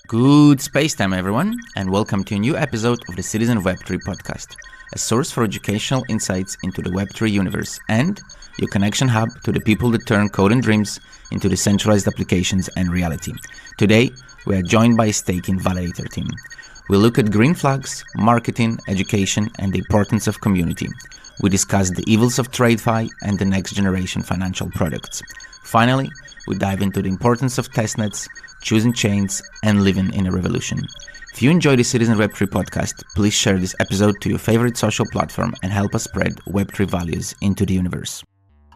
Good space time, everyone, and welcome to a new episode of the Citizen of Web3 podcast, a source for educational insights into the Web3 universe and your connection hub to the people that turn code and dreams into decentralized applications and reality. Today, we are joined by a Stakin validator team. We look at green flags, marketing, education, and the importance of community. We discuss the evils of TradeFi and the next generation financial products. Finally, we dive into the importance of testnets, choosing chains, and living in a revolution. If you enjoy the Citizen Web3 podcast, please share this episode to your favorite social platform and help us spread Web3 values into the universe.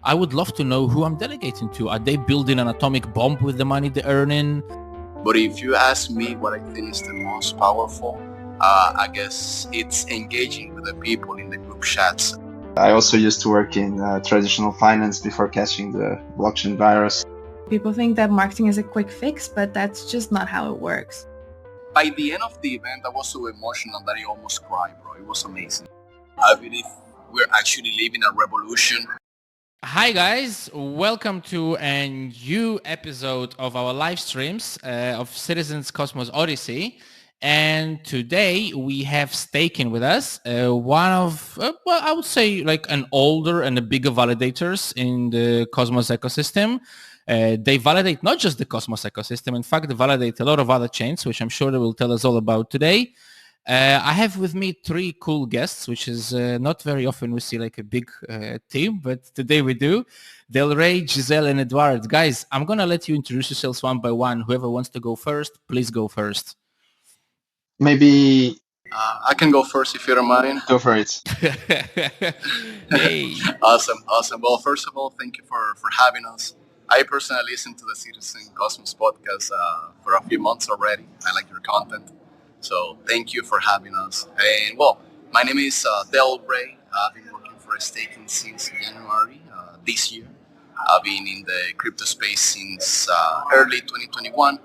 I would love to know who I'm delegating to. Are they building an atomic bomb with the money they're earning? But if you ask me what I think is the most powerful, I guess it's engaging with the people in the group chats. I also used to work in traditional finance before catching the blockchain virus. People think that marketing is a quick fix, but that's just not how it works. By the end of the event, I was so emotional that I almost cried, bro. It was amazing. I believe we're actually living a revolution. Hi guys, welcome to a new episode of our live streams of Citizens Cosmos Odyssey. And today we have Stakin with us, one of, I would say like an older and a bigger validators in the Cosmos ecosystem. They validate not just the Cosmos ecosystem, in fact, they validate a lot of other chains, which I'm sure they will tell us all about today. I have with me three cool guests, which is not very often we see like a big team, but today we do. Del Rey, Gisele, and Edouard. Guys, I'm going to let you introduce yourselves one by one. Whoever wants to go first, please go first. Maybe I can go first if you don't mind. go for it. Hey. Awesome. Well, first of all, thank you for having us. I personally listened to the Citizen Cosmos podcast for a few months already. I like your content. So thank you for having us. And well, my name is Del Rey. I've been working for Stakin since January this year. I've been in the crypto space since early 2021.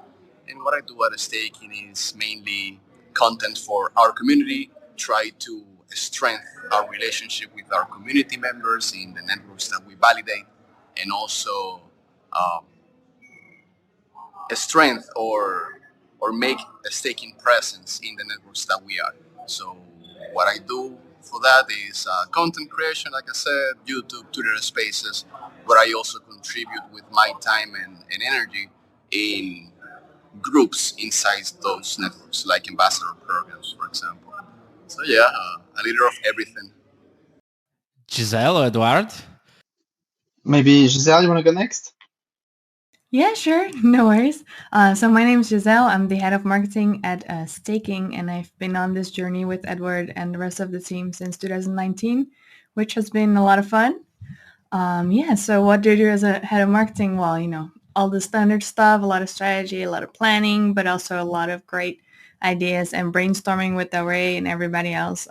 And what I do at Stakin is mainly content for our community, try to strengthen our relationship with our community members in the networks that we validate, and also strength or make a staking presence in the networks that we are. So what I do for that is content creation, like I said, YouTube, Twitter Spaces, but I also contribute with my time and energy in groups inside those networks, like ambassador programs, for example. So yeah, a leader of everything. Gisele or Edouard? Maybe Gisele, you want to go next? Yeah, sure. No worries. So my name is Gisele. I'm the head of marketing at Staking, and I've been on this journey with Edward and the rest of the team since 2019, which has been a lot of fun. So what do you do as a head of marketing? Well, all the standard stuff, a lot of strategy, a lot of planning, but also a lot of great ideas and brainstorming with Del Rey and everybody else.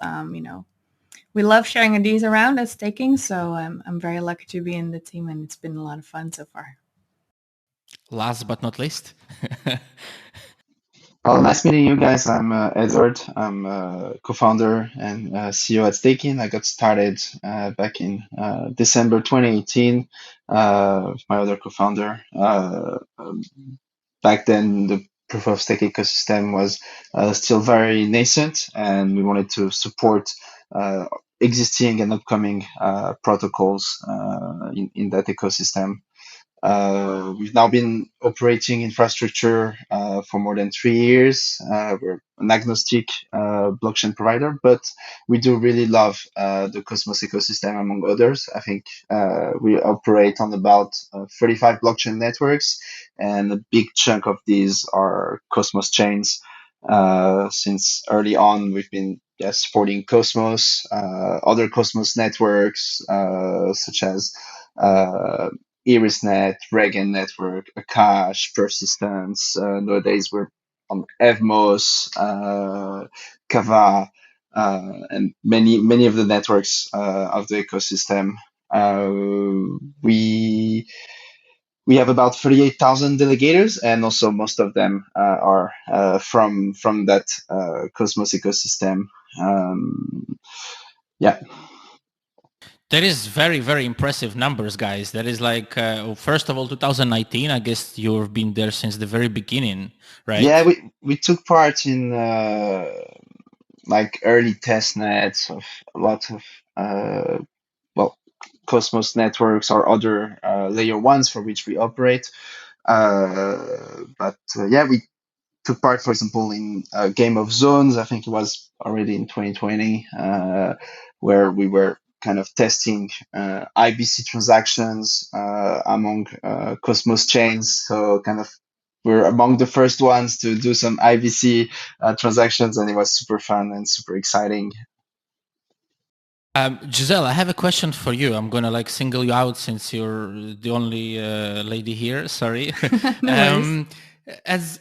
We love sharing ideas around at Staking, so I'm very lucky to be in the team, and it's been a lot of fun so far. Last but not least. Well, nice meeting you guys. I'm Edward. I'm co-founder and CEO at Stakin. I got started back in December 2018 with my other co-founder. Back then, the proof of stake ecosystem was still very nascent, and we wanted to support existing and upcoming protocols in that ecosystem. We've now been operating infrastructure for more than 3 years. We're an agnostic blockchain provider, but we do really love the Cosmos ecosystem, among others. I think we operate on about 35 blockchain networks, and a big chunk of these are Cosmos chains. Since early on, we've been supporting Cosmos, other Cosmos networks, such as IrisNet, Regen Network, Akash, Persistence. Nowadays we're on Evmos, Kava, and many of the networks of the ecosystem. We have about 38,000 delegators, and also most of them are from that Cosmos ecosystem. Yeah. That is very, very impressive numbers, guys. That is like, first of all, 2019. I guess you've been there since the very beginning, Yeah, right? we took part in like early test nets of a lot of uh, well, Cosmos networks or other layer ones for which we operate. But yeah, we took part, for example, in Game of Zones. I think it was already in 2020, where we were kind of testing IBC transactions among Cosmos chains. So kind of we're among the first ones to do some IBC transactions, and it was super fun and super exciting. Giselle, I have a question for you. I'm gonna like single you out since you're the only lady here. Sorry. No worries. um, as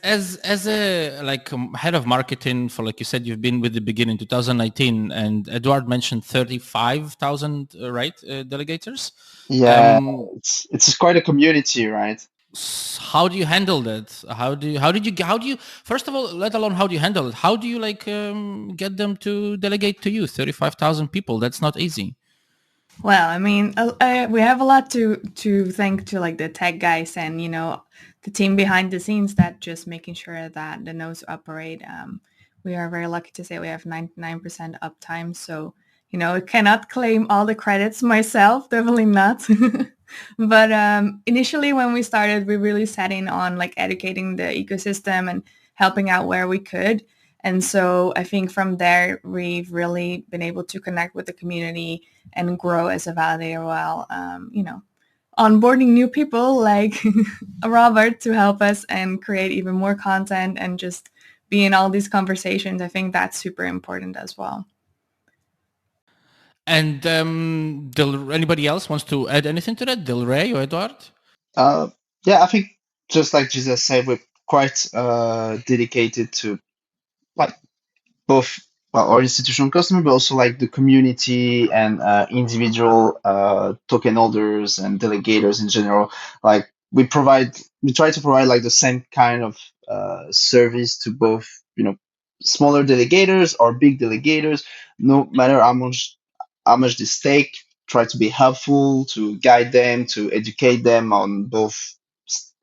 a like head of marketing for, like you said, you've been with the beginning 2019, and Edouard mentioned 35,000 right delegators. Yeah, Um, it's quite a community, right? how do you handle that? How do you first of all, let alone how do you handle it? How do you like get them to delegate to you? 35,000 people. That's not easy. Well, I mean, we have a lot to thank to like the tech guys and the team behind the scenes that just making sure that the nodes operate. We are very lucky to say we have 99% uptime, so I cannot claim all the credits myself, definitely not. But initially, when we started, we really set in on like educating the ecosystem and helping out where we could. And so I think from there, we've really been able to connect with the community and grow as a validator while, onboarding new people like Robert to help us and create even more content and just be in all these conversations. I think that's super important as well. And anybody else wants to add anything to that? Del Rey or Edward? Uh, yeah, I think just like Jesus said, we're quite dedicated to like both our institutional customer, but also like the community and individual token holders and delegators in general. Like we try to provide like the same kind of service to both, smaller delegators or big delegators, no matter how much they stake. Try to be helpful, to guide them, to educate them on both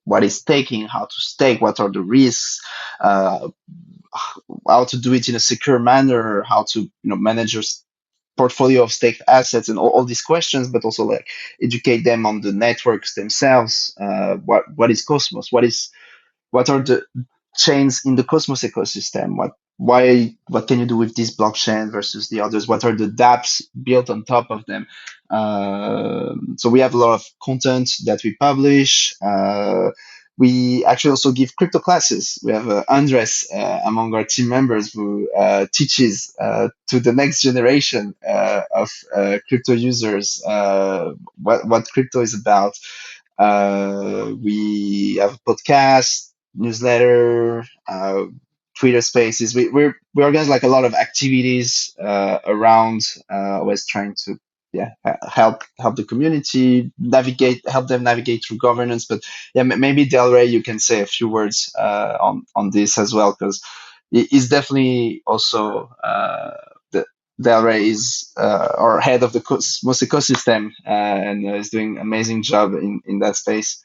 what is staking, how to stake, what are the risks, uh, how to do it in a secure manner, how to manage your portfolio of staked assets, and all these questions, but also like educate them on the networks themselves. What is Cosmos? What are the chains in the Cosmos ecosystem? What can you do with this blockchain versus the others? What are the dApps built on top of them? So we have a lot of content that we publish. We actually also give crypto classes. We have Andres among our team members who teaches to the next generation of crypto users what crypto is about. We have a podcast, newsletter, Twitter Spaces. We organize like a lot of activities around, always trying to help the community help them navigate through governance. But yeah, maybe Del Rey, you can say a few words on this as well, because it's definitely also the Del Rey is our head of the Cosmos ecosystem, and is doing amazing job in that space.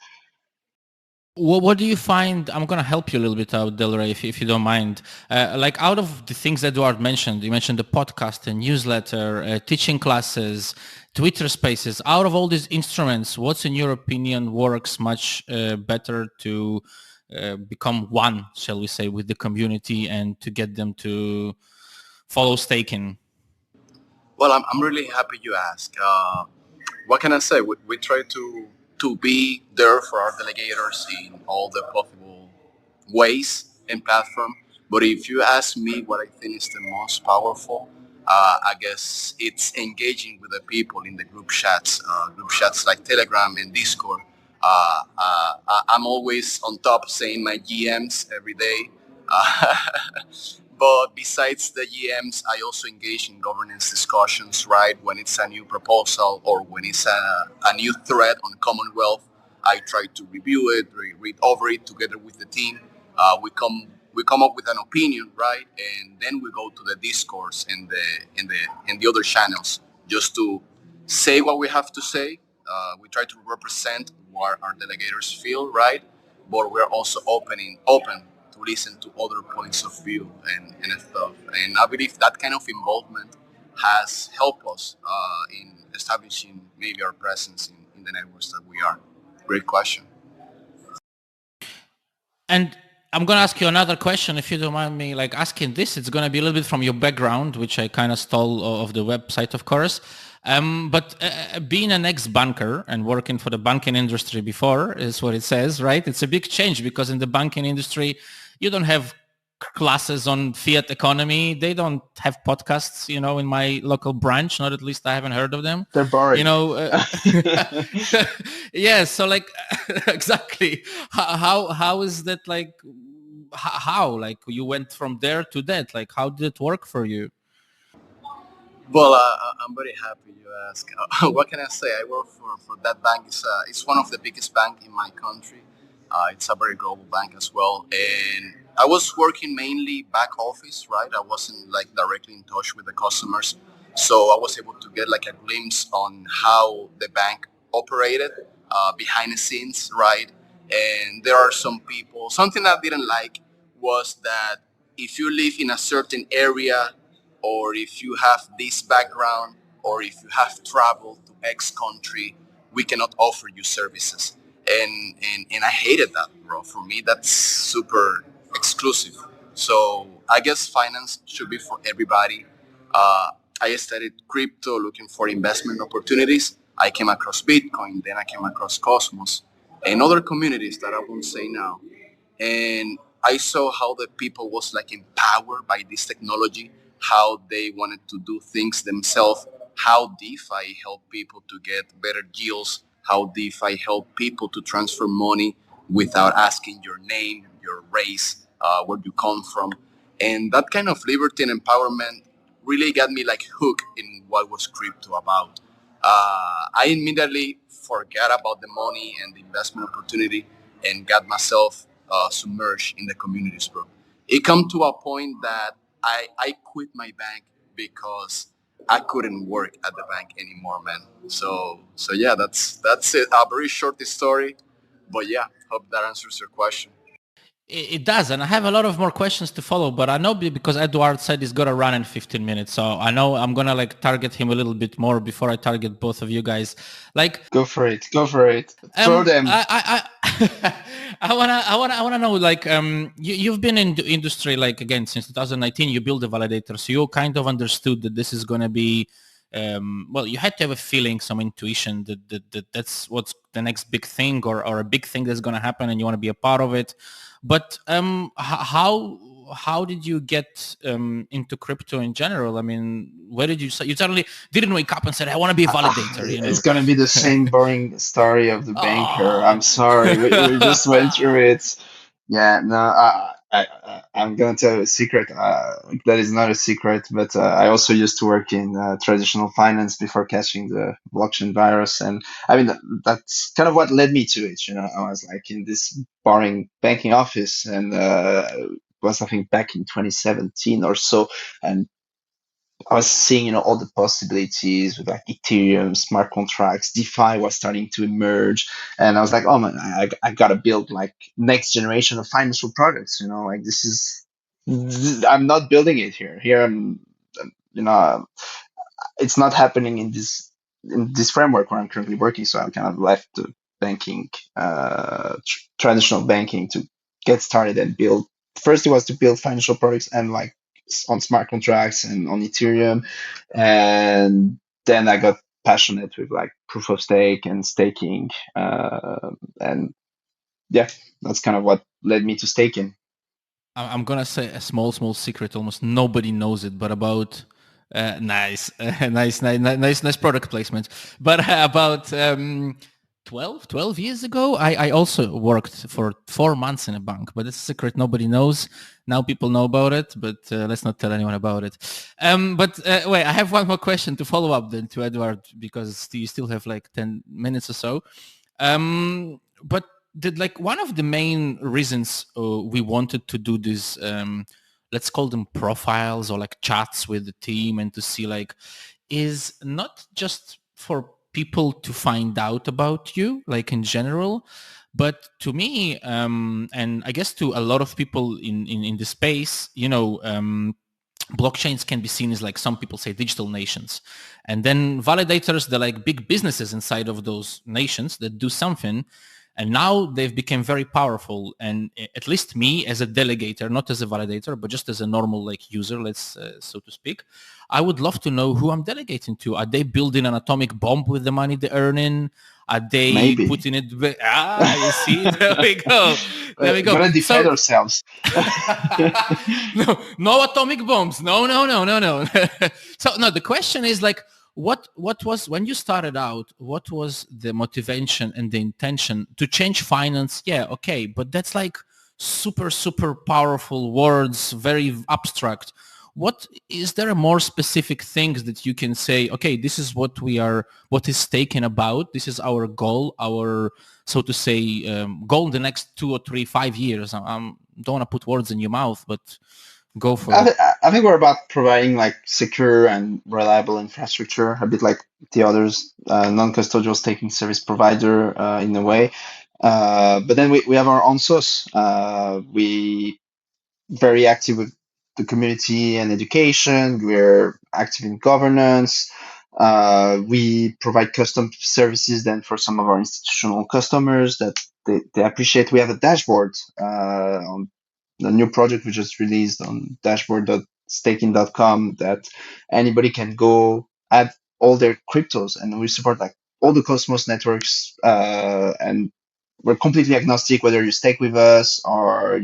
What do you find? I'm gonna help you a little bit out, Del Rey, if you don't mind. Like out of the things that Eduard mentioned, you mentioned the podcast, and newsletter, teaching classes, Twitter Spaces. Out of all these instruments, what's in your opinion works much better to become one, shall we say, with the community and to get them to follow staking? Well, I'm really happy you asked. What can I say? We try to be there for our delegators in all the possible ways and platform. But if you ask me what I think is the most powerful, I guess it's engaging with the people in the group chats like Telegram and Discord. I'm always on top saying my GMs every day. Uh, but besides the GMs, I also engage in governance discussions, right? When it's a new proposal or when it's a new threat on Commonwealth, I try to review it, read over it together with the team. We come up with an opinion, right? And then we go to the discourse and the other channels just to say what we have to say. We try to represent what our delegators feel, right? But we're also open to listen to other points of view and stuff. And I believe that kind of involvement has helped us in establishing maybe our presence in the networks that we are. Great question. And I'm going to ask you another question, if you don't mind me like asking this. It's going to be a little bit from your background, which I kind of stole of the website, of course. But being an ex-banker and working for the banking industry before is what it says, right? It's a big change because in the banking industry, you don't have classes on fiat economy. They don't have podcasts, in my local branch. Not at least I haven't heard of them. They're boring. Yeah. So like, exactly. How is that like? How like you went from there to that? Like, how did it work for you? Well, I'm very happy you ask. What can I say? I work for that bank. It's one of the biggest bank in my country. It's a very global bank as well. And I was working mainly back office, right? I wasn't like directly in touch with the customers. So I was able to get like a glimpse on how the bank operated behind the scenes, right? And there are some people, something I didn't like was that if you live in a certain area or if you have this background or if you have traveled to X country, we cannot offer you services. And I hated that, bro. For me, that's super exclusive. So I guess finance should be for everybody. I studied crypto looking for investment opportunities. I came across Bitcoin, then I came across Cosmos and other communities that I won't say now. And I saw how the people was like empowered by this technology, how they wanted to do things themselves, how DeFi helped people to get better deals, how DeFi helped people to transfer money without asking your name, your race, where you come from. And that kind of liberty and empowerment really got me like hooked in what was crypto about. I immediately forgot about the money and the investment opportunity and got myself submerged in the communities, bro. It come to a point that I quit my bank because I couldn't work at the bank anymore, man. So yeah, that's it. A very short story, but yeah, hope that answers your question. It does, and I have a lot of more questions to follow, but I know because Edouard said he's gonna run in 15 minutes, so I know I'm gonna like target him a little bit more before I target both of you guys. Like, Go for it. Go for it. Throw them. I I wanna know like you've been in the industry like again since 2019. You built a validator, so you kind of understood that this is gonna be well, you had to have a feeling, some intuition that's what's the next big thing or a big thing that's gonna happen, and you want to be a part of it. But how did you get into crypto in general? I mean, where did you say you suddenly didn't wake up and said, I want to be a validator? It's gonna be the same boring story of the banker. Oh, I'm sorry, we just went through it. Yeah, no, I'm gonna tell you a secret. That is not a secret, but I also used to work in traditional finance before catching the blockchain virus, and I mean that's kind of what led me to it. I was like in this boring banking office, and was I think back in 2017 or so, and I was seeing, all the possibilities with like Ethereum, smart contracts, DeFi was starting to emerge, and I was like, oh man, I gotta build like next generation of financial products. Like I'm not building it here. Here you know, it's not happening in this framework where I'm currently working. So I'm kind of left the banking, traditional banking to get started and build. First, it was to build financial products and like on smart contracts and on Ethereum, and then I got passionate with like proof of stake and staking, and yeah, that's kind of what led me to staking. I'm gonna say a small secret. Almost nobody knows it, but about nice, nice product placement. But about 12 years ago, I also worked for 4 months in a bank, but it's a secret nobody knows. Now people know about it, but let's not tell anyone about it. But wait, I have one more question to follow up then to Edouard, because you still have like 10 minutes or so. But did like one of the main reasons we wanted to do this, let's call them profiles or like chats with the team and to see like, is not just for people to find out about you, like in general. But to me, and I guess to a lot of people in the space, blockchains can be seen as, like, some people say, digital nations. And then validators, they're like big businesses inside of those nations that do something. And now they've become very powerful. And at least me as a delegator, not as a validator, but just as a normal like user, let's so to speak, I would love to know who I'm delegating to. Are they building an atomic bomb with the money they're earning? Are they Maybe. putting it? You see, there we go. There we go. Gotta defend ourselves. No atomic bombs. No. So no, the question is, like, what was, when you started out, what was the motivation and the intention to change finance? Yeah, okay, but that's like super powerful words, very abstract. What is there a more specific things that you can say, okay, this is what is Stakin about, this is our goal, our, so to say, goal in the next 2 or 3, 5 years? I don't want to put words in your mouth, but go for it. I think we're about providing like secure and reliable infrastructure, a bit like the others, non-custodial staking service provider in a way. But then we have our own source. We very active with the community and education. We're active in governance. We provide custom services then for some of our institutional customers that they appreciate. We have a dashboard on the new project we just released on dashboard.staking.com that anybody can go add all their cryptos, and we support like all the Cosmos networks, and we're completely agnostic whether you stake with us or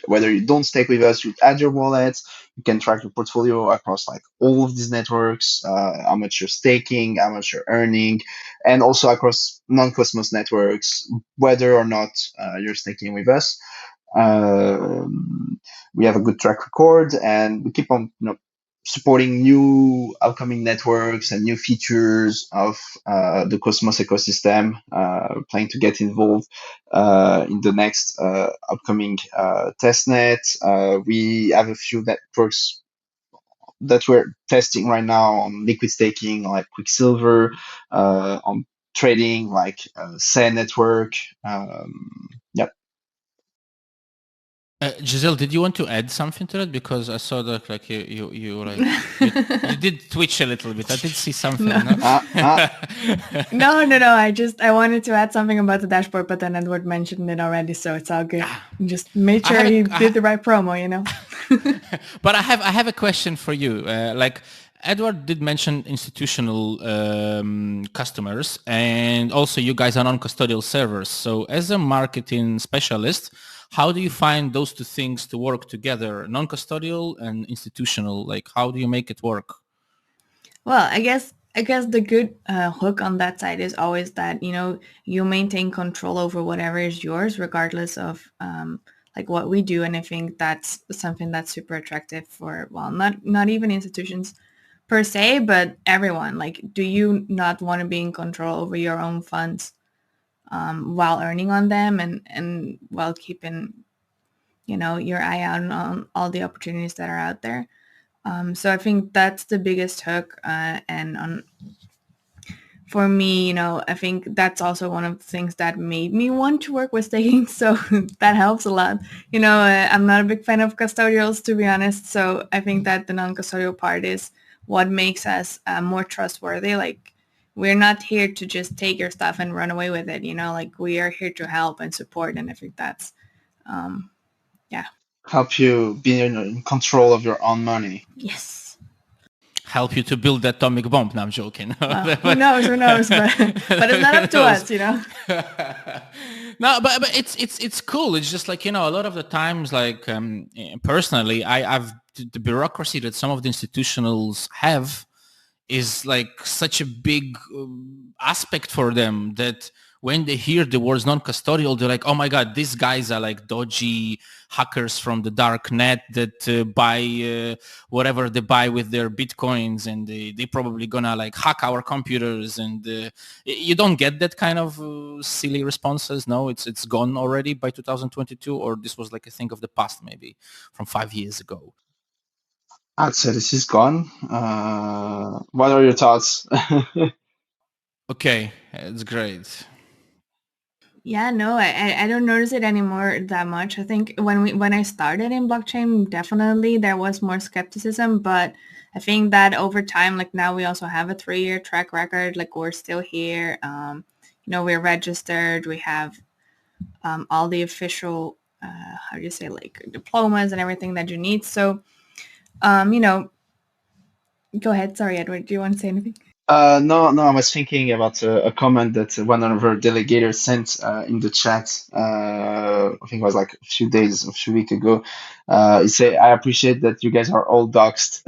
whether you don't stake with us. You add your wallet, you can track your portfolio across like all of these networks, how much you're staking, how much you're earning, and also across non-Cosmos networks, whether or not you're staking with us. We have a good track record, and we keep on, supporting new upcoming networks and new features of the Cosmos ecosystem. Planning to get involved in the next upcoming testnet. We have a few networks that we're testing right now on liquid staking, like Quicksilver, on trading, like SAN network. Yeah. Gisele, did you want to add something to that? Because I saw that like you like you did twitch a little bit. I did see something. No. No? No. I wanted to add something about the dashboard, but then Edward mentioned it already, so it's all good. Just made sure he did the right promo, But I have a question for you. Like Edward did mention institutional customers, and also you guys are non-custodial servers. So as a marketing specialist, how do you find those two things to work together, non-custodial and institutional? Like, how do you make it work? Well, I guess the good hook on that side is always that, you maintain control over whatever is yours, regardless of like what we do. And I think that's something that's super attractive for, well, not even institutions per se, but everyone. Like, do you not want to be in control over your own funds while earning on them, and while keeping, your eye out on all the opportunities that are out there? So I think that's the biggest hook. For me, I think that's also one of the things that made me want to work with staking. So that helps a lot. I'm not a big fan of custodials, to be honest. So I think that the non-custodial part is what makes us more trustworthy. Like, we're not here to just take your stuff and run away with it. Like, we are here to help and support. And I think that's, help you be in control of your own money. Yes. Help you to build the atomic bomb. No, I'm joking. Who knows? But it's not up to us, No, but it's cool. It's just like, a lot of the times, like personally, I've the bureaucracy that some of the institutionals have is like such a big aspect for them that when they hear the words non-custodial, they're like, oh my God, these guys are like dodgy hackers from the dark net that buy whatever they buy with their Bitcoins, and they probably gonna like hack our computers. And you don't get that kind of silly responses. No, it's gone already by 2022, or this was like a thing of the past, maybe from 5 years ago. I'd say this is gone. What are your thoughts? Okay, it's great. Yeah, no, I don't notice it anymore that much. I think when I started in blockchain, definitely there was more skepticism, but I think that over time, like now we also have a 3-year track record. Like we're still here. We're registered. We have all the official, how do you say, like diplomas and everything that you need. So, um, you know, go ahead. Sorry, Edward. Do you want to say anything? No, no, I was thinking about a comment that one of our delegators sent in the chat. I think it was like a few weeks ago. He said, "I appreciate that you guys are all doxxed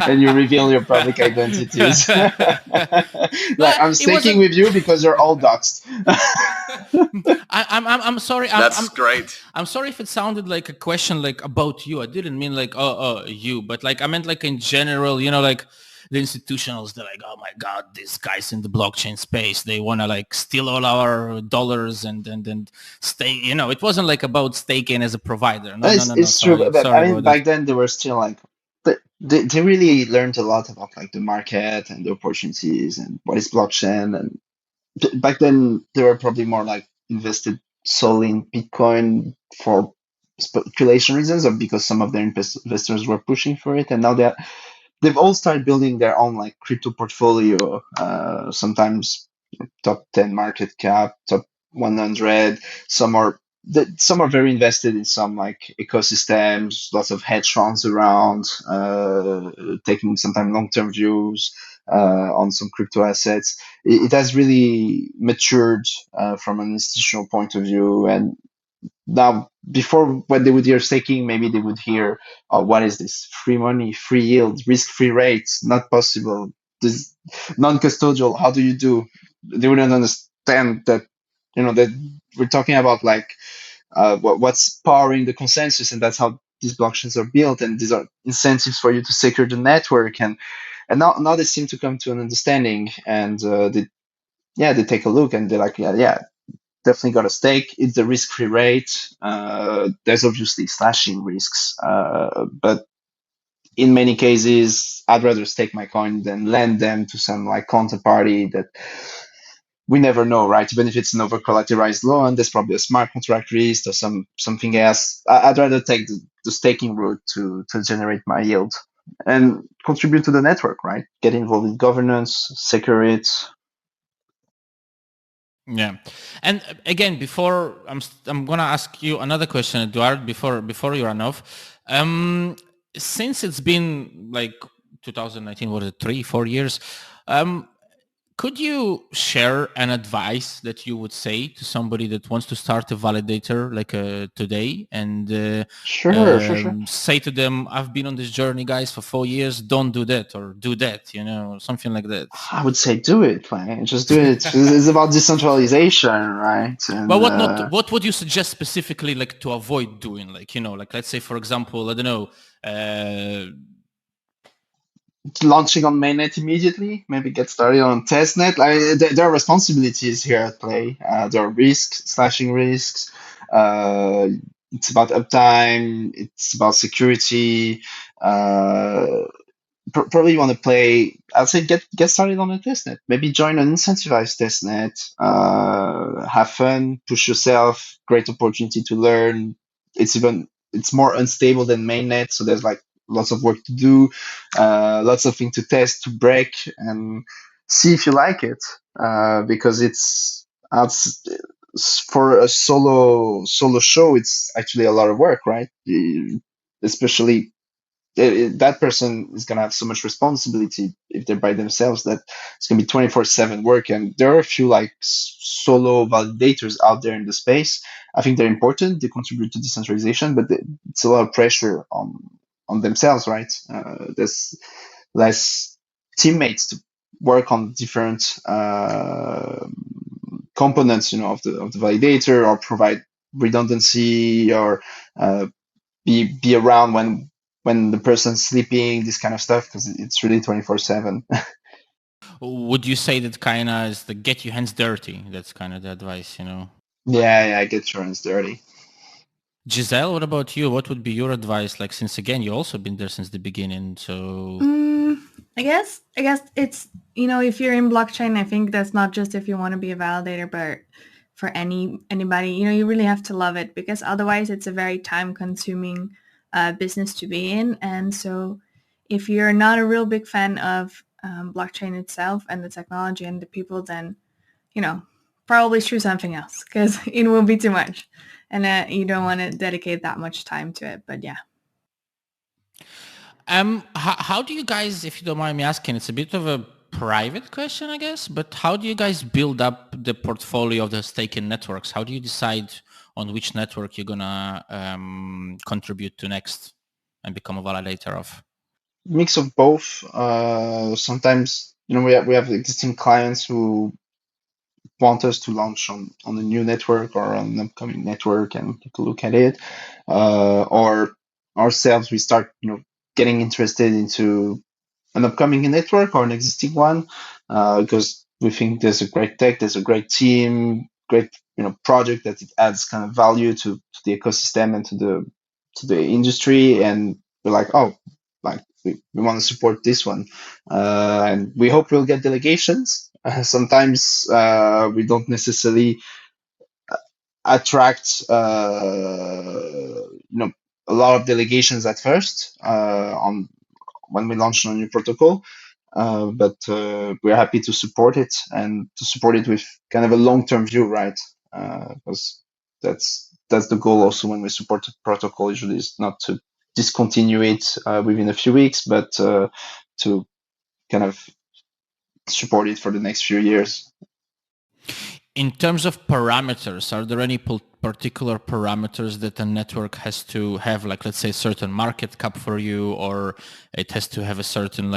and you reveal your public identities." Like, But I'm it staking wasn't. with you because you're all doxxed. I'm sorry. That's great. I'm sorry if it sounded like a question like about you. I didn't mean like you, but like I meant like in general. Like the institutionals. They're like, oh my god, these guys in the blockchain space. They want to like steal all our dollars and stay. It wasn't like about staking as a provider. No, no, no, no. It's true, Sorry, but I sorry mean, about that. back then they were still like, they really learned a lot about like the market and the opportunities and what is blockchain. And back then they were probably more like invested solely in Bitcoin for speculation reasons, or because some of their investors were pushing for it. And now they've all started building their own like crypto portfolio. Sometimes top 10 market cap, top 100. Some are very invested in some like ecosystems, lots of hedge funds around, taking sometimes long-term views on some crypto assets. It has really matured from an institutional point of view. And now, before, when they would hear staking, maybe they would hear, "Oh, what is this? Free money, free yield, risk-free rates, not possible. This non-custodial. How do you do?" They wouldn't understand that, that we're talking about like what's powering the consensus, and that's how these blockchains are built, and these are incentives for you to secure the network, and now they seem to come to an understanding, and they take a look and they're like, yeah, definitely got a stake. It's the risk-free rate. There's obviously slashing risks, but in many cases, I'd rather stake my coin than lend them to some like counterparty that we never know, right? Even if it's an over-collateralized loan, there's probably a smart contract risk or something else. I'd rather take the staking route to generate my yield and contribute to the network, right? Get involved in governance, secure it. Yeah, and again, before I'm gonna ask you another question, Eduard. Before you run off, since it's been like 2019, what is it, 3-4 years? Um, could you share an advice that you would say to somebody that wants to start a validator like today and Sure. say to them, I've been on this journey, guys, for 4 years. Don't do that or do that, something like that. I would say do it, man. Just do it. It's about decentralization, right? But And what not? What would you suggest specifically, like to avoid doing? Like like let's say, for example, I don't know. launching on mainnet immediately, maybe get started on testnet. There are responsibilities here at play. There are risks, slashing risks. Uh, it's about uptime. It's about security. Uh, Probably you want to play. I'd say get started on a testnet. Maybe join an incentivized testnet. Have fun, push yourself. Great opportunity to learn. It's more unstable than mainnet, so there's like lots of work to do, lots of things to test, to break, and see if you like it. Because it's for a solo show, it's actually a lot of work, right? Especially that person is going to have so much responsibility if they're by themselves that it's going to be 24/7 work. And there are a few like solo validators out there in the space. I think they're important. They contribute to decentralization, but it's a lot of pressure on themselves, right? There's less teammates to work on different components, of the validator, or provide redundancy, or uh, be around when the person's sleeping, this kind of stuff, because it's really 24/7. Would you say that kind of is the get your hands dirty? That's kind of the advice. Yeah, get your hands dirty. Giselle, what about you? What would be your advice? Since again, you also been there since the beginning, so I guess it's if you're in blockchain, I think that's not just if you want to be a validator, but for anybody, you really have to love it, because otherwise it's a very time consuming business to be in. And so if you're not a real big fan of blockchain itself and the technology and the people, then, probably choose something else, because it will be too much. And you don't want to dedicate that much time to it. But yeah. How do you guys, if you don't mind me asking, it's a bit of a private question, I guess, but how do you guys build up the portfolio of the Stakin networks? How do you decide on which network you're gonna contribute to next and become a validator of? Mix of both. Sometimes, we have existing clients who want us to launch on a new network or on an upcoming network and take a look at it. Or ourselves, we start, getting interested into an upcoming network or an existing one, because we think there's a great tech, there's a great team, great project that it adds kind of value to the ecosystem and to the industry, and we're like, oh, like we want to support this one, and we hope we'll get delegations. Sometimes we don't necessarily attract a lot of delegations at first on when we launch a new protocol. But we're happy to support it, and to support it with kind of a long-term view, right? Because that's the goal also when we support a protocol. Usually, is not to discontinue it within a few weeks, but to kind of support it for the next few years. In terms of parameters, are there any particular parameters that a network has to have, like let's say certain market cap for you, or it has to have a certain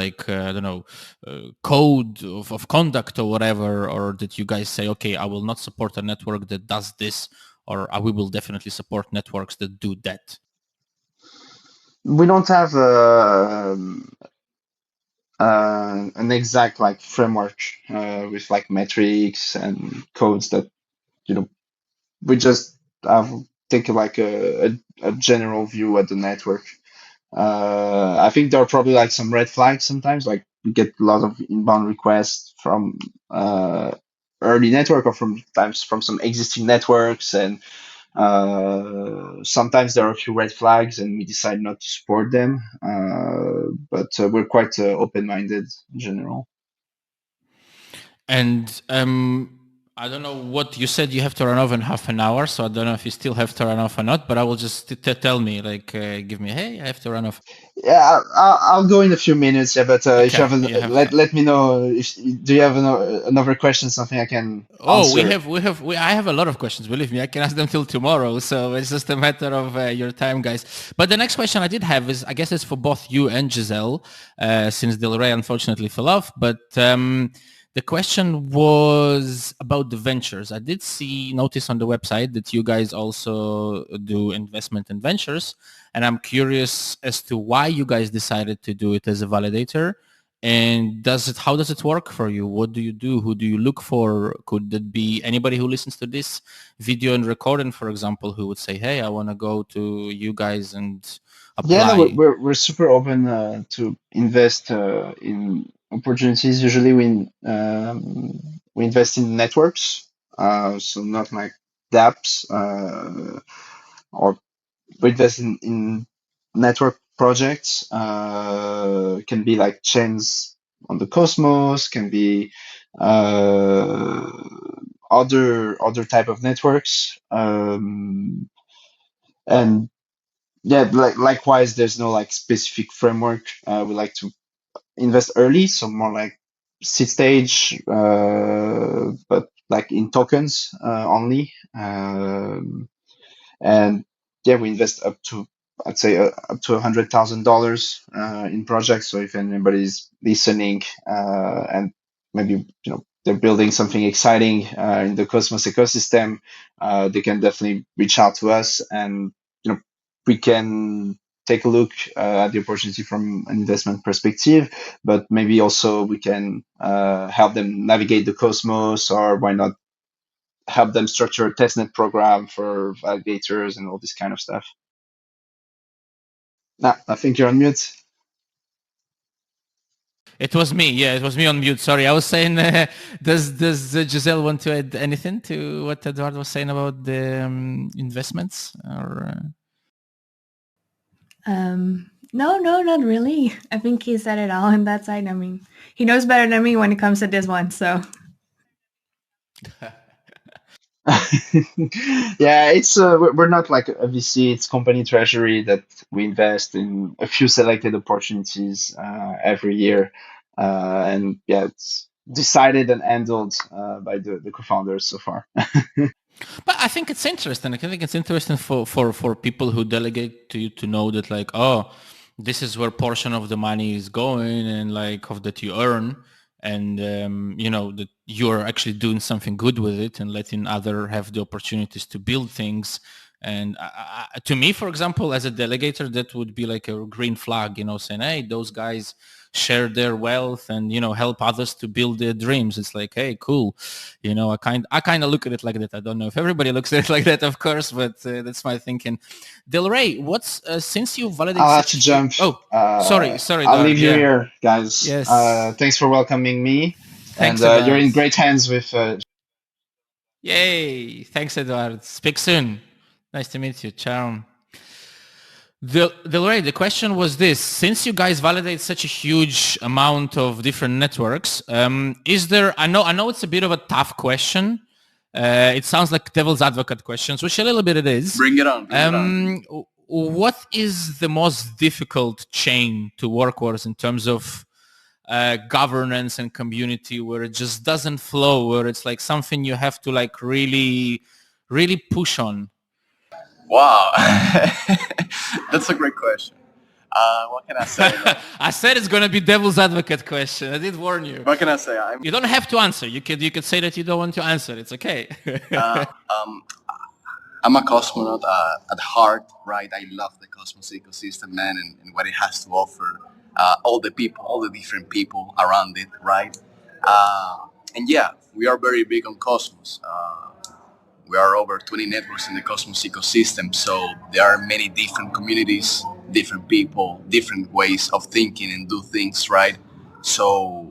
code of conduct or whatever, or that you guys say, okay, I will not support a network that does this, or we will definitely support networks that do that? We don't have an exact framework with metrics and codes that we just take a general view at the network. I think there are probably some red flags sometimes. Like we get a lot of inbound requests from early network or from some existing networks, and sometimes there are a few red flags and we decide not to support them. But we're quite open-minded in general. And I don't know what you said. You have to run off in half an hour, so I don't know if you still have to run off or not. But I will just tell me, give me, hey, I have to run off. Yeah, I'll go in a few minutes. Yeah, but if you have, let me know. Do you have another question? Something I can answer? I have a lot of questions. Believe me, I can ask them till tomorrow. So it's just a matter of your time, guys. But the next question I did have is, I guess it's for both you and Gisele, since Del Rey unfortunately fell off. But the question was about the ventures. I did notice on the website that you guys also do investment in ventures. And I'm curious as to why you guys decided to do it as a validator. And how does it work for you? What do you do? Who do you look for? Could that be anybody who listens to this video and recording, for example, who would say, hey, I want to go to you guys and apply? Yeah, no, we're super open to invest in opportunities. Usually we invest in networks, so not like dApps, or we invest in network projects. Can be like chains on the Cosmos, can be other type of networks, and yeah, likewise, there's no specific framework. We like to invest early, so more like seed stage, but in tokens only. And yeah, we invest up to, I'd say, up to $100,000 in projects. So if anybody's listening and maybe they're building something exciting in the Cosmos ecosystem, they can definitely reach out to us, and we can take a look at the opportunity from an investment perspective, but maybe also we can help them navigate the Cosmos, or why not help them structure a testnet program for validators and all this kind of stuff. I think you're on mute. It was me. Yeah, it was me on mute. Sorry, I was saying. Does Giselle want to add anything to what Edouard was saying about the investments? Or No, not really. I think he said it all on that side. I mean, he knows better than me when it comes to this one. So, Yeah, it's we're not like a VC. It's company treasury that we invest in a few selected opportunities every year, and yeah, it's decided and handled by the co-founders so far. But I think it's interesting. I think it's interesting for people who delegate to you to know that like, oh, this is where portion of the money is going and like of that you earn, and that you're actually doing something good with it and letting other have the opportunities to build things. And to me, for example, as a delegator, that would be like a green flag, saying, hey, those guys share their wealth and help others to build their dreams. It's like, hey, cool. I kind of look at it like that. I don't know if everybody looks at it like that, of course, but that's my thinking. Del Rey, what's since you validated I'll have such to a huge... jump. Oh, sorry, I'll Dard. leave you Yeah. here, guys. Yes. Thanks for welcoming me, and Thanks, you're Edward. in great hands with. Yay. Thanks, Edward. Speak soon. Nice to meet you. Ciao. Del Rey, the question was this: since you guys validate such a huge amount of different networks, is there? I know it's a bit of a tough question. It sounds like devil's advocate questions, which a little bit it is. Bring it on. Bring it on. What is the most difficult chain to work with in terms of governance and community, where it just doesn't flow, where it's like something you have to like really, really push on? Wow, that's a great question. What can I say? I said it's gonna be devil's advocate question. I did warn you. What can I say? You don't have to answer. You could say that you don't want to answer. It's okay. I'm a cosmonaut at heart, right? I love the Cosmos ecosystem, man, and what it has to offer. All the people, all the different people around it, right? And yeah, we are very big on Cosmos. We are over 20 networks in the Cosmos ecosystem, so there are many different communities, different people, different ways of thinking and do things, right? So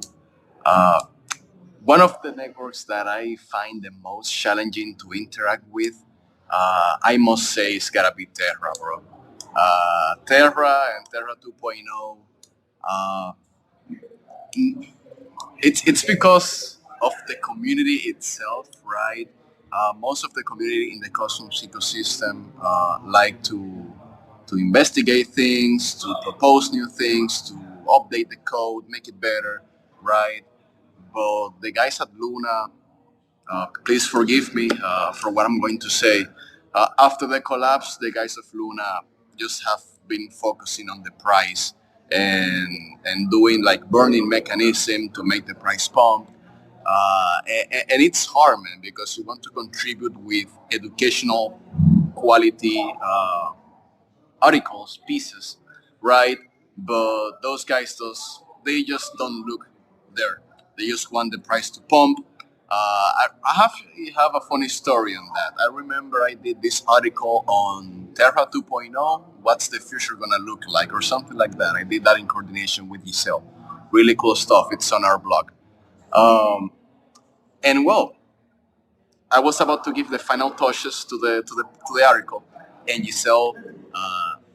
one of the networks that I find the most challenging to interact with, I must say, it's gotta be Terra, bro. Terra and Terra 2.0. Uh, it's because of the community itself, right? Most of the community in the Cosmos ecosystem like to investigate things, to propose new things, to update the code, make it better, right? But the guys at Luna, please forgive me for what I'm going to say. After the collapse, the guys of Luna just have been focusing on the price and doing like burning mechanism to make the price pump. And it's hard, man, because you want to contribute with educational quality articles, pieces, right? But those guys, they just don't look there. They just want the price to pump. I have a funny story on that. I remember I did this article on Terra 2.0. What's the future gonna look like, or something like that. I did that in coordination with Gisele. Really cool stuff. It's on our blog. And well, I was about to give the final touches to the article, and Giselle,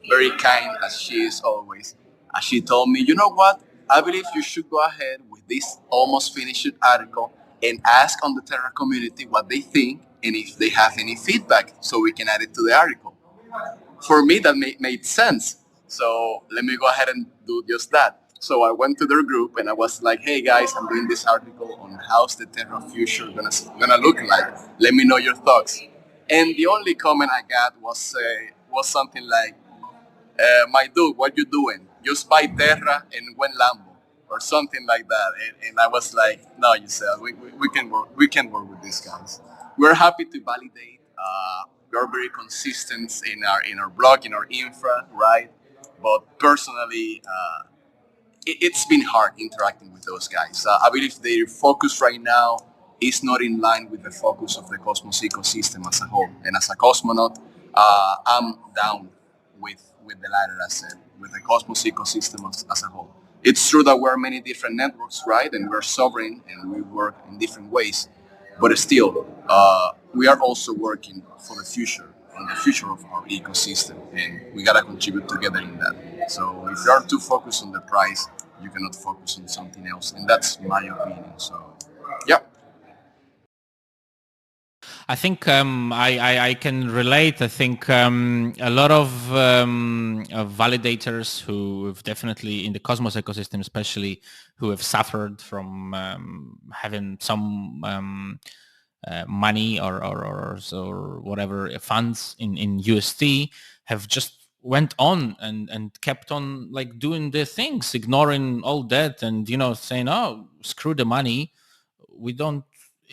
very kind as she is always, she told me, you know what? I believe you should go ahead with this almost finished article and ask on the Terra community what they think and if they have any feedback, so we can add it to the article. For me, that made sense. So let me go ahead and do just that. So I went to their group and I was like, "Hey guys, I'm doing this article on how's the Terra future gonna look like. Let me know your thoughts." And the only comment I got was something like, "My dude, what you doing? Just buy Terra and win Lambo." Or something like that, and I was like, "No, you said we can work. We can work with these guys. We're happy to validate. We are very consistent in our blog, in our infra, right? But personally, it's been hard interacting with those guys. I believe their focus right now is not in line with the focus of the Cosmos ecosystem as a whole. And as a cosmonaut, I'm down with the latter, as said, with the Cosmos ecosystem as a whole. It's true that we're many different networks, right? And we're sovereign and we work in different ways. But still, we are also working for the future, on the future of our ecosystem. And we got to contribute together in that. So if you are too focused on the price, you cannot focus on something else. And that's my opinion. So, yeah. I think I can relate. I think a lot of validators who have definitely in the Cosmos ecosystem, especially who have suffered from having some money or whatever funds in UST, have just went on and kept on like doing their things, ignoring all that, and saying, "Oh, screw the money. We don't."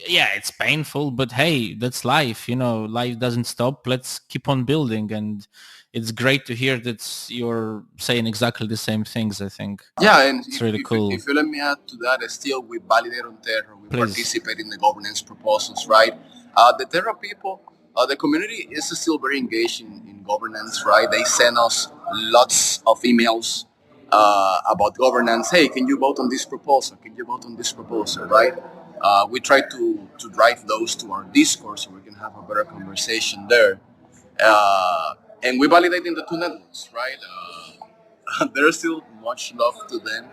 Yeah, it's painful, but hey, that's life. Life doesn't stop. Let's keep on building. And it's great to hear that you're saying exactly the same things. I think Yeah, and it's really cool. if you let me add to that, still we validate on Terra, we Please. participate in the governance proposals, right? The Terra people, the community is still very engaged in governance, right? They send us lots of emails about governance. Hey, can you vote on this proposal? Can you vote on this proposal, right? We try to drive those to our Discord so we can have a better conversation there. And we validate in the two networks, right? There's still much love to them.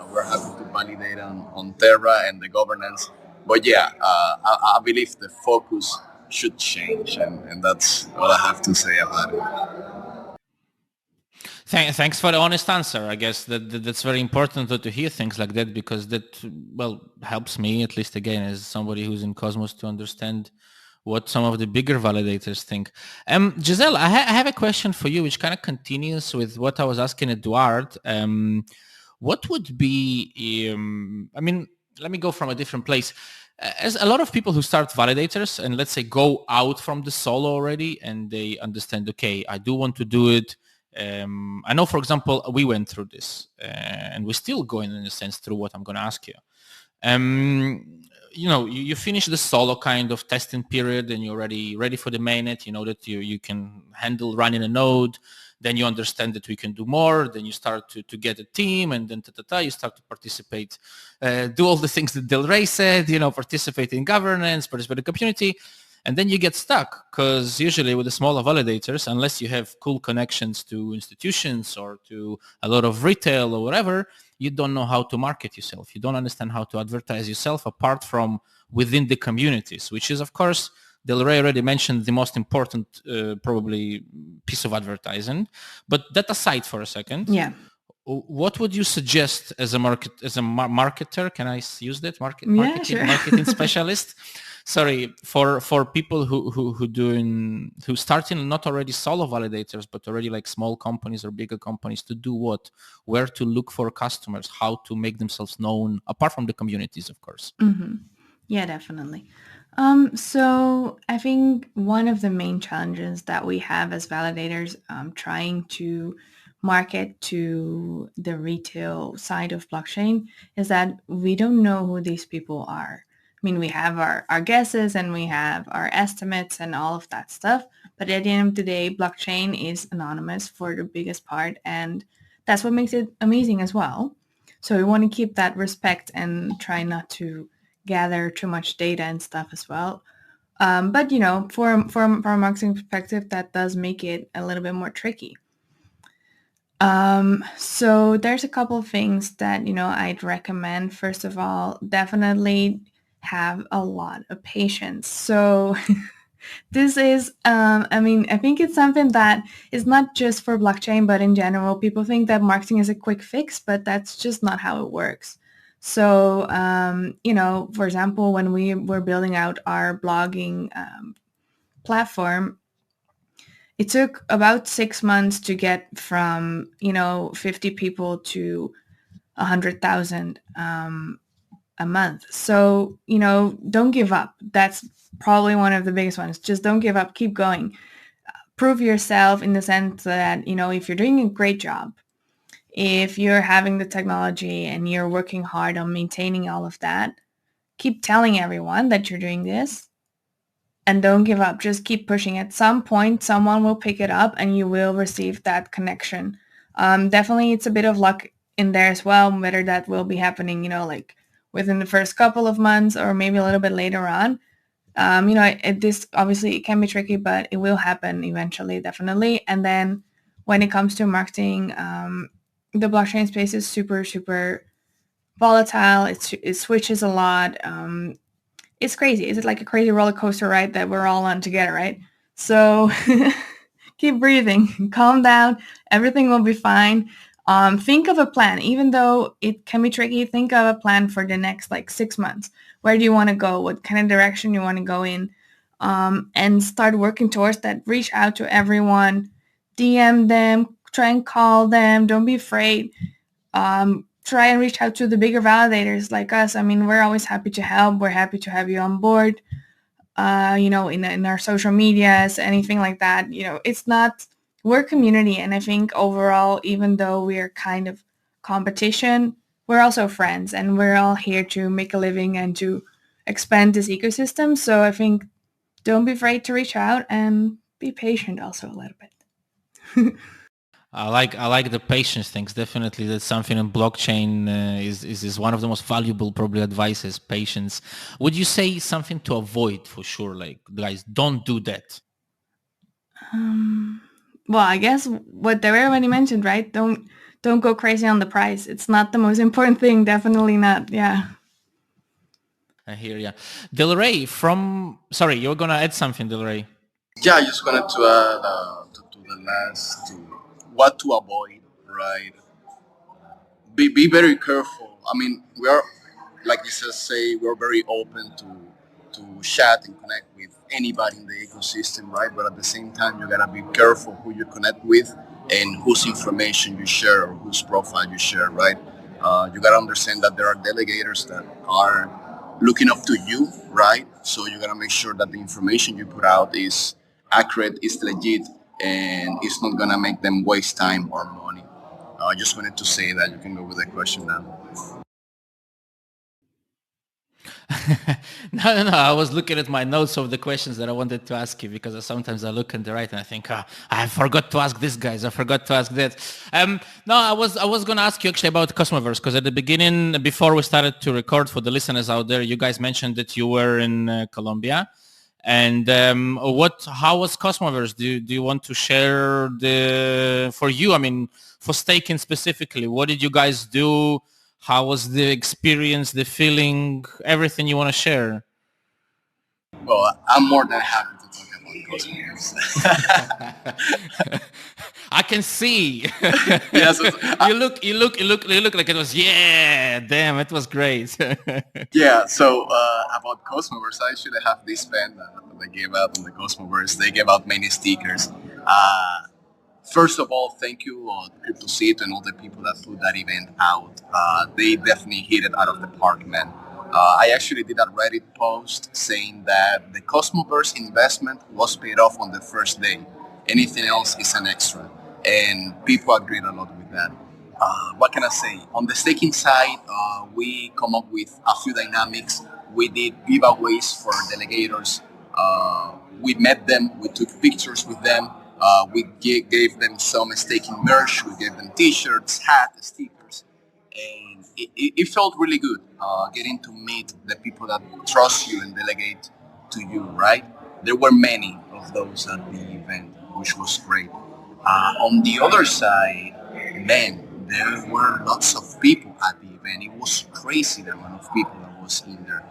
We're happy to validate on Terra and the governance. But yeah, I believe the focus should change, and that's what I have to say about it. Thanks for the honest answer. I guess that's very important to hear things like that, because that, well, helps me, at least again, as somebody who's in Cosmos, to understand what some of the bigger validators think. Gisele, I have a question for you, which kind of continues with what I was asking Edouard. What would be, let me go from a different place. As a lot of people who start validators and let's say go out from the solo already, and they understand, okay, I do want to do it. I know, for example, we went through this and we're still going, in a sense, through what I'm going to ask you. You finish the solo kind of testing period and you're already ready for the mainnet. You know that you can handle running a node. Then you understand that we can do more. Then you start to get a team, and then you start to participate, do all the things that Del Rey said, participate in governance, participate in the community. And then you get stuck, because usually with the smaller validators, unless you have cool connections to institutions or to a lot of retail or whatever, you don't know how to market yourself. You don't understand how to advertise yourself apart from within the communities, which is, of course, Del Rey already mentioned the most important probably piece of advertising. But that aside for a second. Yeah. What would you suggest as a marketer? Can I use that? Sure. Marketing specialist? Sorry, for people who starting not already solo validators, but already like small companies or bigger companies, to do what? Where to look for customers? How to make themselves known, apart from the communities, of course. Mm-hmm. Yeah, definitely. So I think one of the main challenges that we have as validators trying to market to the retail side of blockchain is that we don't know who these people are. I mean, we have our guesses and we have our estimates and all of that stuff. But at the end of the day, blockchain is anonymous for the biggest part. And that's what makes it amazing as well. So we want to keep that respect and try not to gather too much data and stuff as well. But from a marketing perspective, that does make it a little bit more tricky. So there's a couple of things that I'd recommend. First of all, definitely have a lot of patience. So this is, I think it's something that is not just for blockchain, but in general, people think that marketing is a quick fix, but that's just not how it works. So, for example, when we were building out our blogging platform, it took about 6 months to get from, 50 people to 100,000 a month. So, don't give up. That's probably one of the biggest ones. Just don't give up. Keep going. Prove yourself in the sense that, if you're doing a great job, if you're having the technology and you're working hard on maintaining all of that, keep telling everyone that you're doing this and don't give up. Just keep pushing. At some point, someone will pick it up and you will receive that connection. Definitely, it's a bit of luck in there as well, whether that will be happening, like within the first couple of months or maybe a little bit later on. This obviously it can be tricky, but it will happen eventually, definitely. And then when it comes to marketing, the blockchain space is super, super volatile. It switches a lot. It's crazy. It's like a crazy roller coaster ride that we're all on together, right? So keep breathing, calm down. Everything will be fine. Think of a plan, even though it can be tricky. Think of a plan for the next like 6 months. Where do you want to go? What kind of direction you want to go in? And start working towards that. Reach out to everyone, DM them, try and call them. Don't be afraid. Try and reach out to the bigger validators like us. I mean, we're always happy to help. We're happy to have you on board. In our social medias, anything like that. It's not, we're a community. And I think overall, even though we are kind of competition, we're also friends and we're all here to make a living and to expand this ecosystem. So I think don't be afraid to reach out and be patient also a little bit. I like the patience things. Definitely, that's something in blockchain is one of the most valuable probably advices. Patience. Would you say something to avoid for sure? Like, guys, don't do that. Well, I guess what everybody mentioned, right? Don't go crazy on the price. It's not the most important thing. Definitely not. Yeah. I hear ya. Del Rey sorry, you're gonna add something, Del Rey. Yeah, I just wanted to add to the last to what to avoid, right? Be very careful. I mean, we are, like you just say, we're very open to chat and connect with anybody in the ecosystem, right? But at the same time, you gotta be careful who you connect with and whose information you share or whose profile you share, right? You gotta understand that there are delegators that are looking up to you, right? So you gotta make sure that the information you put out is accurate, is legit, and it's not gonna make them waste time or money. I just wanted to say that. You can go with the question now. No. I was looking at my notes of the questions that I wanted to ask you because sometimes I look at the right and I think, I forgot to ask this, guys. I forgot to ask that. No, I was going to ask you actually about Cosmoverse because at the beginning, before we started to record for the listeners out there, you guys mentioned that you were in Colombia. And how was Cosmoverse? Do you want to share for you? I mean, for Stakin specifically, what did you guys do? How was the experience, the feeling, everything you want to share? Well, I'm more than happy to talk about cosmos. I can see. Yes, you look like it was, yeah, damn, it was great. yeah. So about Cosmoverse, I should have this pen that they gave out on the Cosmoverse. They gave out many stickers. First of all, thank you, Crypto Seat and all the people that put that event out. They definitely hit it out of the park, man. I actually did a Reddit post saying that the Cosmoverse investment was paid off on the first day. Anything else is an extra. And people agreed a lot with that. What can I say? On the staking side, we come up with a few dynamics. We did giveaways for delegators. We met them. We took pictures with them. We gave them some staking merch. We gave them T-shirts, hats, stickers, and it felt really good getting to meet the people that trust you and delegate to you. Right? There were many of those at the event, which was great. On the other side, man, there were lots of people at the event. It was crazy the amount of people that was in there.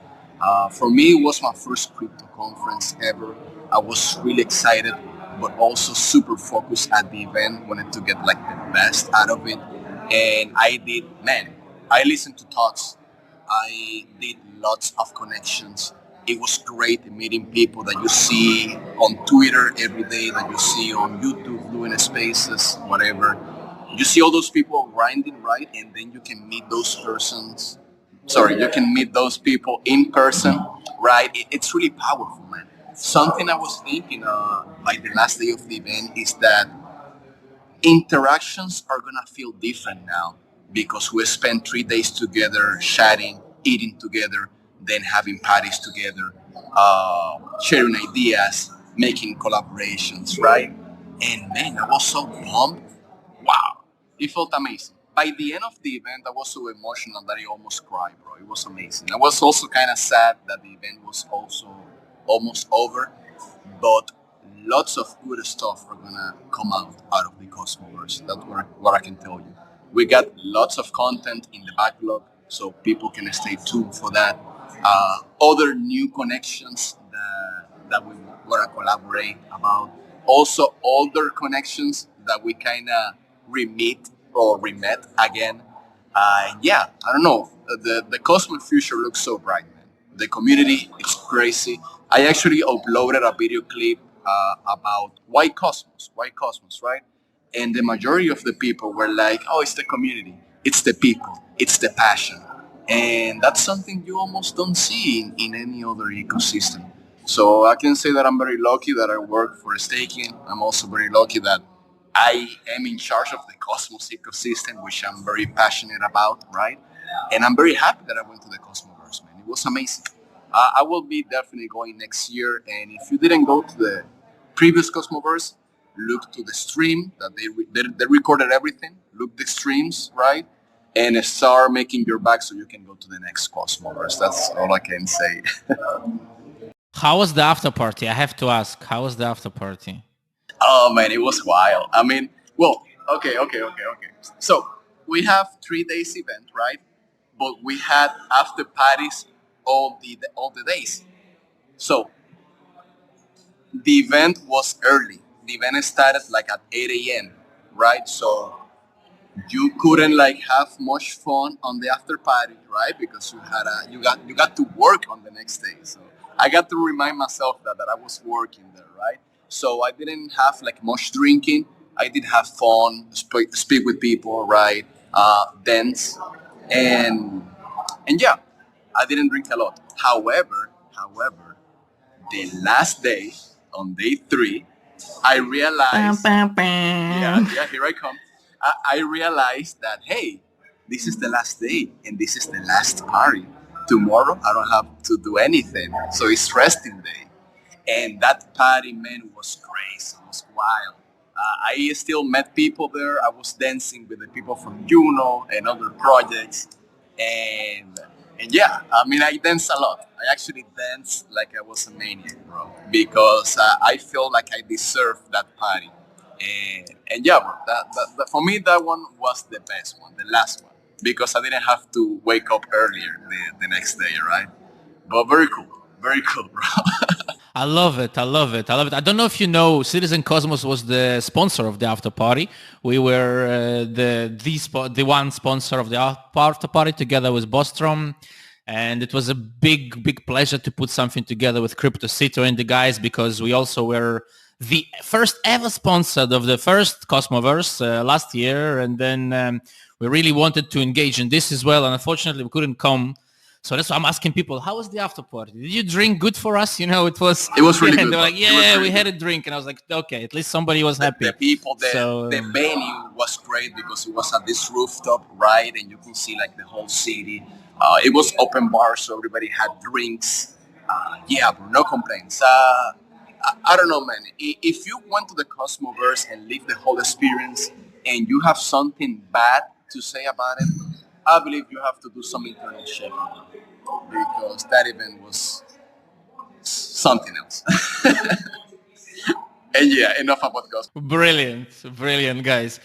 For me, it was my first crypto conference ever. I was really excited, but also super focused at the event. Wanted to get like the best out of it, and I did. Man, I listened to talks. I did lots of connections. It was great meeting people that you see on Twitter every day, that you see on YouTube doing spaces, whatever. You see all those people grinding, right? And then you can meet those persons. Sorry, you can meet those people in person, right? It's really powerful, man. Something I was thinking like the last day of the event is that interactions are gonna feel different now because we spent 3 days together chatting, eating together, then having parties together, sharing ideas, making collaborations, right? And man, I was so pumped. Wow, it felt amazing. by the end of the event, I was so emotional that I almost cried, bro. It was amazing. I was also kind of sad that the event was also almost over, but lots of good stuff are gonna come out of the Cosmoverse. That's what I can tell you. We got lots of content in the backlog, so people can stay tuned for that. Other new connections that we want to collaborate about. Also, older connections that we kind of re-meet or re-met again. Yeah, I don't know. The Cosmos future looks so bright, man. The community is crazy. I actually uploaded a video clip about why Cosmos, right? And the majority of the people were like, "Oh, it's the community, it's the people, it's the passion," and that's something you almost don't see in any other ecosystem. So I can say that I'm very lucky that I work for Stakin. I'm also very lucky that I am in charge of the Cosmos ecosystem, which I'm very passionate about, right? And I'm very happy that I went to the Cosmoverse, man. It was amazing. I will be definitely going next year. And if you didn't go to the previous Cosmoverse, look to the stream that they recorded everything. Look the streams, right? And start making your bag so you can go to the next Cosmoverse. That's all I can say. How was the after party? I have to ask. How was the after party? Oh man, it was wild. I mean, well, okay. So we have 3 days event, right? But we had after parties all the days. So the event was early. The event started like at 8 a.m. Right? So you couldn't like have much fun on the after party, right? Because you got to work on the next day. So I got to remind myself that I was working there, right? So I didn't have like much drinking. I did have fun, speak with people, right? Dance, and yeah, I didn't drink a lot. However, the last day on day 3, I realized, yeah, here I come. I realized that, hey, this is the last day and this is the last party. Tomorrow I don't have to do anything, so it's resting day. And that party, man, was crazy. It was wild. I still met people there. I was dancing with the people from Juno and other projects, and yeah, I mean, I dance a lot. I actually dance like I was a maniac, bro, because I feel like I deserve that party. And yeah, bro, for me that one was the best one, the last one, because I didn't have to wake up earlier the next day, right? But very cool, bro. I love it. I love it. I love it. I don't know if you know, Citizen Cosmos was the sponsor of the after party. We were the one sponsor of the after party together with Bostrom. And it was a big pleasure to put something together with Crypto Cito and the guys, because we also were the first ever sponsored of the first Cosmoverse last year. And then we really wanted to engage in this as well. And unfortunately, we couldn't come. So that's why I'm asking people, how was the after party? Did you drink good for us? You know, it was Really and good. they were like, It was yeah, really we had good. a drink. And I was like, okay, at least somebody was happy. The people, So the venue was great because it was at this rooftop, right? And you could see like the whole city. It was open bar, so everybody had drinks. Yeah, bro, no complaints. I don't know, man. If you went to the Cosmoverse and lived the whole experience and you have something bad to say about it, I believe you have to do some internal checking because that event was something else. And yeah, enough about Cosmo. brilliant, guys.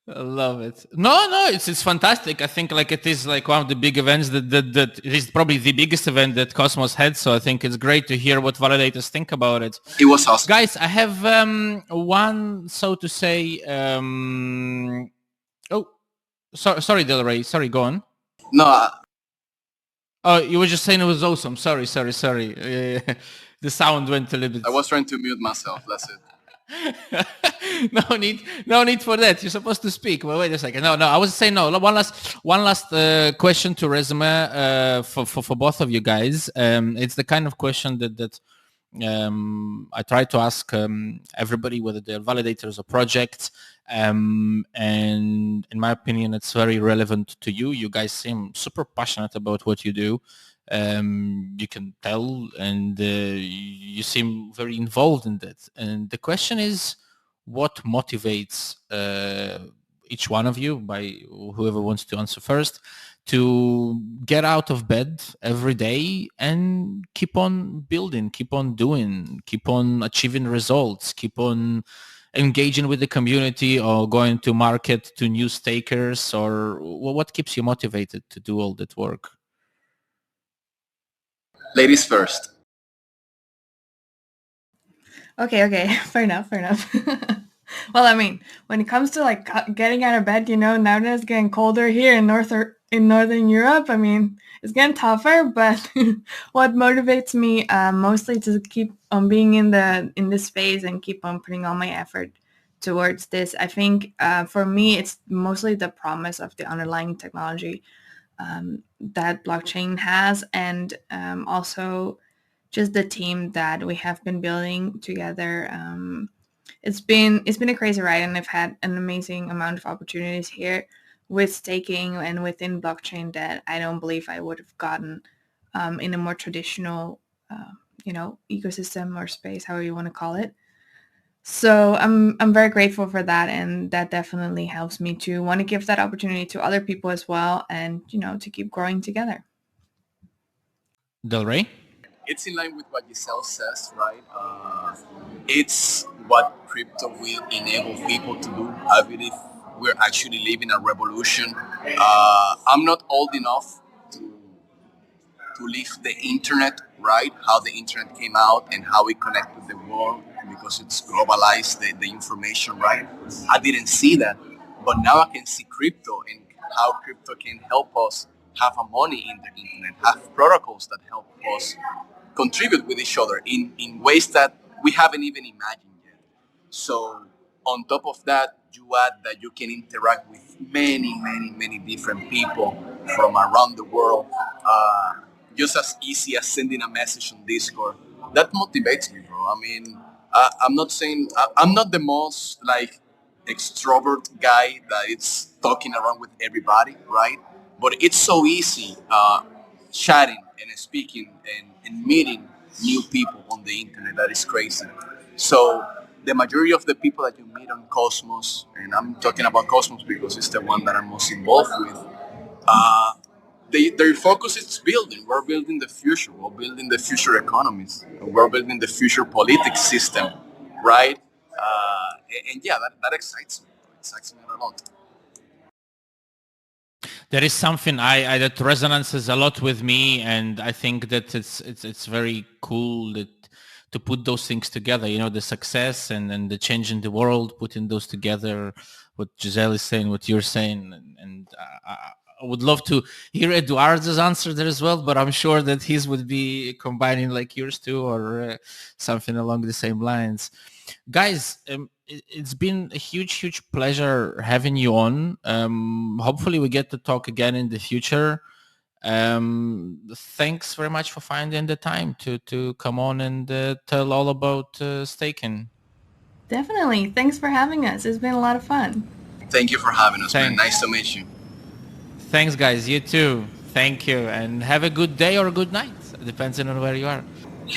I love it. No, it's fantastic. I think like it is like one of the big events that it is probably the biggest event that Cosmos had. So I think it's great to hear what validators think about it. It was awesome. Guys, I have one, so to say. Sorry, Del Rey. Sorry, go on. No, Oh, you were just saying it was awesome. Sorry. The sound went a little bit. I was trying to mute myself. That's it. no need for that. You're supposed to speak. Well, wait a second. No. I was saying no. One last question to resume for both of you guys. It's the kind of question that I try to ask everybody, whether they're validators or projects. And in my opinion, it's very relevant to you. You guys seem super passionate about what you do. You can tell, and you seem very involved in that. And the question is, what motivates each one of you, by whoever wants to answer first, to get out of bed every day and keep on building, keep on doing, keep on achieving results, keep on engaging with the community or going to market to new stakers, or what keeps you motivated to do all that work? Ladies first. Okay. Fair enough. Well, I mean, when it comes to like getting out of bed, now that it's getting colder here in Northern Europe, I mean, it's getting tougher. But what motivates me mostly to keep on being in this phase and keep on putting all my effort towards this, I think for me, it's mostly the promise of the underlying technology that blockchain has, and also just the team that we have been building together. It's been a crazy ride, and I've had an amazing amount of opportunities here with staking and within blockchain that I don't believe I would have gotten in a more traditional, ecosystem or space, however you want to call it. So I'm very grateful for that, and that definitely helps me to want to give that opportunity to other people as well, and to keep growing together. Del Rey? It's in line with what Gisele says, right? It's what crypto will enable people to do. I believe we're actually living a revolution. I'm not old enough to live the internet, right? How the internet came out and how it connected the world because it's globalized the information, right? I didn't see that, but now I can see crypto and how crypto can help us have a money in the internet, have protocols that help us contribute with each other in ways that we haven't even imagined yet. So on top of that, you add that you can interact with many different people from around the world, just as easy as sending a message on Discord. That motivates me, bro. I mean, I'm not saying I'm not the most like extrovert guy that is talking around with everybody, right? But it's so easy chatting and speaking and meeting new people on the internet. That is crazy. So the majority of the people that you meet on Cosmos, and I'm talking about Cosmos because it's the one that I'm most involved with, uh, their focus is building. We're building the future. We're building the future economies. We're building the future politics system, right? And yeah, that excites me. It excites me a lot. There is something I that resonates a lot with me, and I think that it's very cool that to put those things together. The success and the change in the world, putting those together. What Gisele is saying, what you're saying, and I would love to hear Eduard's answer there as well, but I'm sure that his would be combining like yours too, or something along the same lines. Guys, it's been a huge pleasure having you on. Hopefully we get to talk again in the future. Thanks very much for finding the time to come on and tell all about staking. Definitely. Thanks for having us. It's been a lot of fun. Thank you for having us, man. Nice to meet you. Thanks, guys. You too. Thank you. And have a good day or a good night, depending on where you are.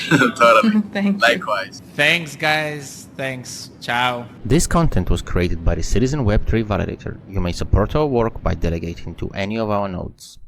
Totally. Thank you. Likewise. Thanks, guys. Thanks. Ciao. This content was created by the Citizen Web3 Validator. You may support our work by delegating to any of our nodes.